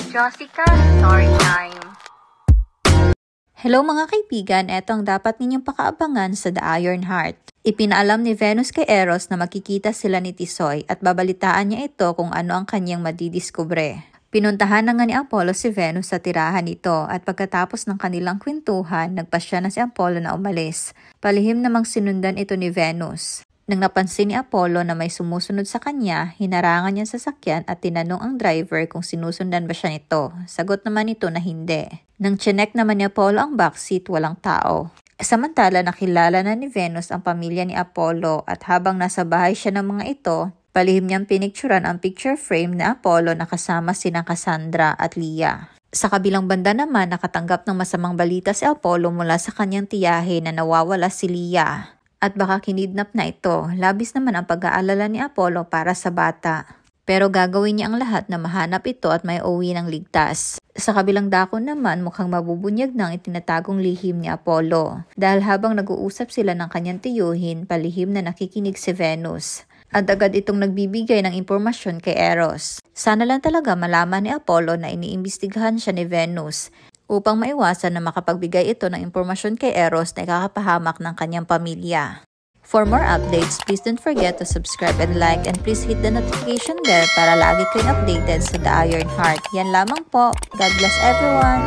Josica Storytime. Hello mga kaibigan, eto ang dapat ninyong pakaabangan sa The Iron Heart. Ipinaalam ni Venus kay Eros na makikita sila ni Tisoy at babalitaan niya ito kung ano ang kanyang madidiskubre. Pinuntahan na nga ni Apollo si Venus sa tirahan nito at pagkatapos ng kanilang kwentuhan, nagpasya na si Apollo na umalis. Palihim namang sinundan ito ni Venus. Nang napansin ni Apollo na may sumusunod sa kanya, hinarangan niya sa sasakyan at tinanong ang driver kung sinusundan ba siya nito. Sagot naman nito na hindi. Nang chinek naman ni Apollo ang backseat, walang tao. Samantala nakilala na ni Venus ang pamilya ni Apollo at habang nasa bahay siya ng mga ito, palihim niyang pinicturan ang picture frame ni Apollo na kasama sina Cassandra at Leah. Sa kabilang banda naman, nakatanggap ng masamang balita si Apollo mula sa kanyang tiyahe na nawawala si Leah. At baka kinidnap na ito. Labis naman ang pag-aalala ni Apollo para sa bata. Pero gagawin niya ang lahat na mahanap ito at may uwi ng ligtas. Sa kabilang dako naman, mukhang mabubunyag ng itinatagong lihim ni Apollo. Dahil habang nag-uusap sila ng kanyang tiyuhin, palihim na nakikinig si Venus. At agad itong nagbibigay ng impormasyon kay Eros. Sana lang talaga malaman ni Apollo na iniimbestigahan siya ni Venus upang maiwasan na makapagbigay ito ng impormasyon kay Eros na ikakapahamak ng kanyang pamilya. For more updates, please don't forget to subscribe and like, and please hit the notification bell para lagi kayong updated sa The Iron Heart. Yan lamang po. God bless everyone!